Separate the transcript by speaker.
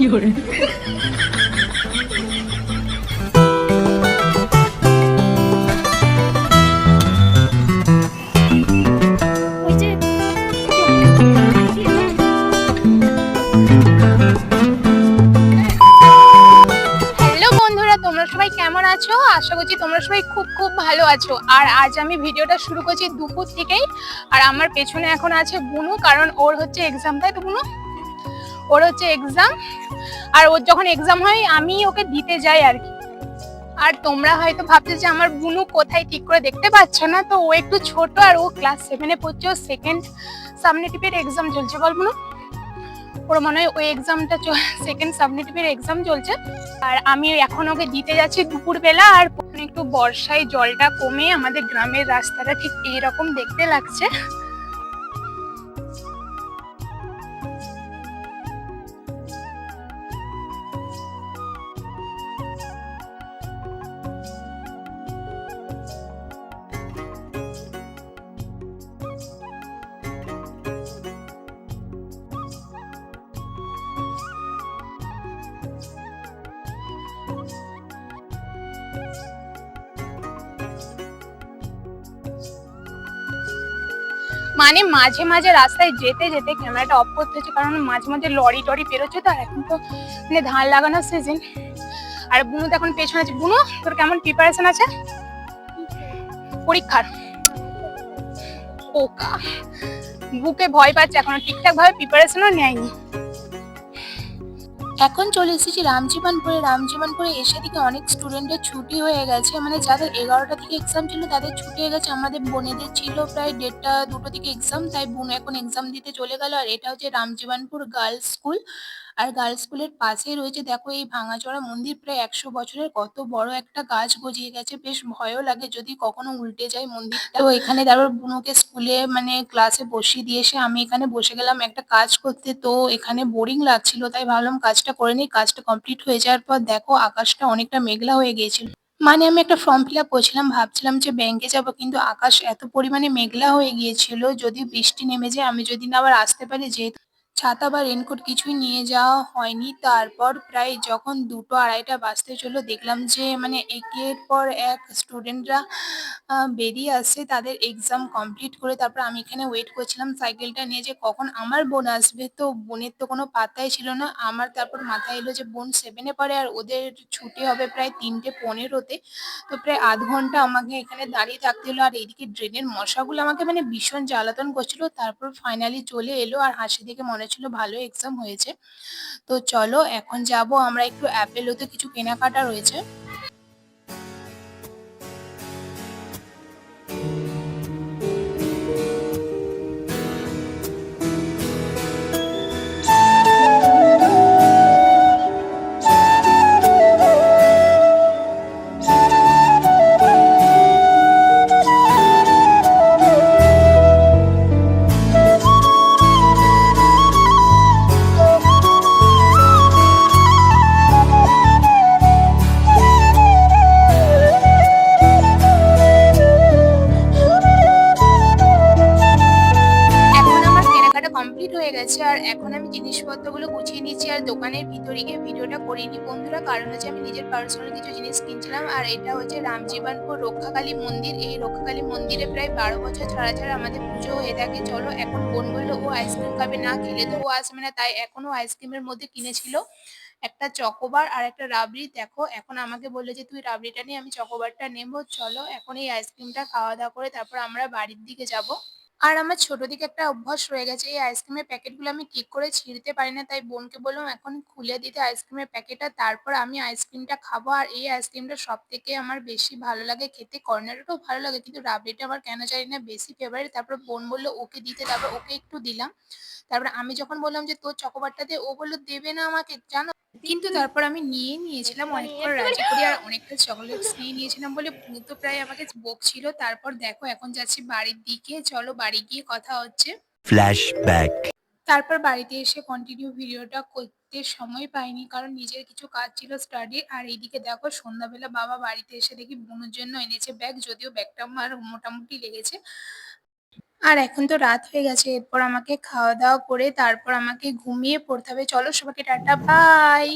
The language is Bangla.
Speaker 1: 有人。
Speaker 2: ওই যে হ্যালো বন্ধুরা, তোমরা সবাই কেমন আছো? আশা করছি তোমরা সবাই খুব খুব ভালো আছো। আর আজ আমি ভিডিওটা শুরু করছি দুপুর থেকেই। আর আমার পেছনে এখন আছে বুনু, কারণ ওর হচ্ছে এক্সাম, তাই তো বুনু? ওর হচ্ছে এক্সাম, আর ওর যখন এক্সাম হয় আমি ওকে দিতে যাই আর কি। আর তোমরা হয়তো ভাবছো যে আমার বুনু কোথায়, ঠিক করে দেখতে পাচ্ছ না। তো ও একটু ছোট, আর ও ক্লাস 7-এ পড়ছে। ও সেকেন্ড সাবনেটিভের এক্সাম চলছে, বল বুনু? ওর মনে হয় ওই এক্সামটা সেকেন্ড সাবনেটিভের এক্সাম চলছে। আর আমি এখন ওকে দিতে যাচ্ছি দুপুরবেলা। আর একটু বর্ষায় জলটা কমে আমাদের গ্রামের রাস্তাটা ঠিক এইরকম দেখতে লাগছে। মানে মাঝে মাঝে রাস্তায় যেতে যেতে ক্যামেরাটা অফ করতে হচ্ছে, কারণ মাঝে মাঝে লরি টরি বেরোচ্ছে। তো আর এখন তো মানে ধান লাগানোর সিজন। আর বুনু তো এখন পেছনে আছে। বুনু, তোর কেমন প্রিপারেশন আছে পরীক্ষার? ওকা বুকে ভয় পাচ্ছে, এখনো ঠিকঠাক ভাবে প্রিপারেশনও নেয়নি। এখন চলে এসেছি রামজীবনপুরে। রামজীবনপুরে এসে থেকে অনেক স্টুডেন্টের ছুটি হয়ে গেছে, মানে যাদের 11টা থেকে এক্সাম ছিল তাদের ছুটি হয়ে গেছে। আমাদের বোনেদের ছিল প্রায় 1:30 2টো থেকে এক্সাম, তাই বোন এখন এক্সাম দিতে চলে গেল। আর এটা হচ্ছে রামজীবনপুর গার্লস স্কুল। আর গার্লস স্কুলের পাশেই রয়েছে দেখো এই ভাঙাচোরা মন্দির। প্রায় 100 বছরের কত বড় একটা গাছ গজিয়ে গেছে, বেশ ভয়ও লাগে যদি কখনো উল্টে যায় মন্দিরটা। তো এখানে তারপর বুনুকে স্কুলে মানে ক্লাসে বসিয়ে দিয়ে এসে আমি এখানে বসে গেলাম একটা কাজ করতে। তো এখানে বোরিং লাগছিল, তাই ভাবলাম কাজটা করে নিই। কাজটা কমপ্লিট হয়ে যাওয়ার পর দেখো আকাশটা অনেকটা মেঘলা হয়ে গিয়েছিল। মানে আমি একটা ফর্ম ফিল আপ করছিলাম, ভাবছিলাম যে ব্যাংকে যাব, কিন্তু আকাশ এত পরিমাণে মেঘলা হয়ে গিয়েছিল যদি বৃষ্টি নেমে যায়, আমি যদি না আবার আসতে পারি। যেহেতু ছাতা বা রেনকোট কিছুই নিয়ে যাওয়া হয়নি। তারপর প্রায় যখন 2টো 2:30টা বাজতে চললো, দেখলাম যে মানে একের পর এক স্টুডেন্টরা বেরিয়ে আসছে তাদের এক্সাম কমপ্লিট করে। তারপর আমি এখানে ওয়েট করছিলাম সাইকেলটা নিয়ে যে কখন আমার বোন আসবে। তো বোনের তো কোনো পাত্তাই ছিল না আমার। তারপর মাথায় এলো যে বোন 7-এ পড়ে আর ওদের ছুটি হবে প্রায় 3:15-তে। তো প্রায় আধ ঘন্টা আমাকে এখানে দাঁড়িয়ে থাকতে হলো। আর এইদিকে ড্রেনের মশাগুলো আমাকে মানে ভীষণ জ্বালাতন করছিল। তারপর ফাইনালি চলে এলো, আর হাসি দেখে মনে হচ্ছিল ভালো এক্সাম হয়েছে। তো চলো এখন যাব আমরা একটু অ্যাপেলোতে, কিছু কেনাকাটা রয়েছে। এখন আমার কেনাকাটা কমপ্লিট হয়ে গেছে, আর এখন আমি জিনিসপত্রগুলো গুছিয়ে নিচ্ছি। আর দোকানের ভিতরে গিয়ে ভিডিওটা করিনি বন্ধুরা, কারণ হচ্ছে আমি নিজের পার্সোনাল কিছু জিনিস কিনছিলাম। আর এটা হচ্ছে রামজীবনপুর রক্ষাকালী মন্দির। এই রক্ষাকালী মন্দিরে প্রায় 12 বছর ছাড়া ছাড়া আমাদের পুজো হয়ে থাকে। চলো এখন বোন বললো ও আইসক্রিম খাবে, না খেলে তো ও আসবে না, তাই এখনো আইসক্রিমের মধ্যে কিনেছিল একটা চকোবার আর একটা রাবড়ি। দেখো এখন আমাকে বললো যে তুই রাবড়িটা নিয়ে, আমি চকোবারটা নেবো। চলো এখন এই আইসক্রিমটা খাওয়া দাওয়া করে তারপর আমরা বাড়ির দিকে যাব। আর আমার ছোট থেকে একটা অভ্যাস রয়ে গেছে, এই আইসক্রিমের প্যাকেটগুলো আমি ঠিক করে ছিঁড়তে পারি না, তাই বোনকে বললাম এখন খুলে দিতে আইসক্রিমের প্যাকেটটা, তারপর আমি আইসক্রিমটা খাবো। আর এই আইসক্রিমটা সব থেকে আমার বেশি ভালো লাগে খেতে। কর্নেলটাও ভালো লাগে, কিন্তু রাবড়িটা আমার কেন জানি না বেশি ফেভারিট। তারপর বোন বললো ওকে দিতে, তারপর ওকে একটু দিলাম। তারপর আমি যখন বললাম যে তোর চকোবারটা দে, ও বললো দেবে না আমাকে, জানো। কিন্তু তারপর আমি নিয়েছিলাম অনেক করে রাজি করি, আর অনেকটা চকোলেটস নিয়ে নিয়েছিলাম বলে ভূ তো প্রায় আমাকে বকছিল। তারপর দেখো এখন যাচ্ছি বাড়ির দিকে, চলো বাড়ি গিয়ে কথা হচ্ছে।
Speaker 3: ফ্ল্যাশব্যাক।
Speaker 2: তারপর বাড়িতে এসে কন্টিনিউ ভিডিওটা করতে সময় পাইনি, কারণ নিজের কিছু কাজ ছিল স্টাডির। আর এইদিকে দেখো সন্ধ্যাবেলা বাবা বাড়িতে এসে দেখি বোনের জন্য এনেছে ব্যাগ, যদিও ব্যাগটা আমার মোটামুটি লেগেছে। আর এখন তো রাত হয়ে গেছে। এরপর আমাকে খাওয়া-দাওয়া করে তারপর আমাকে ঘুমিয়ে পড়তে হবে। চলো সবাইকে টাটা বাই।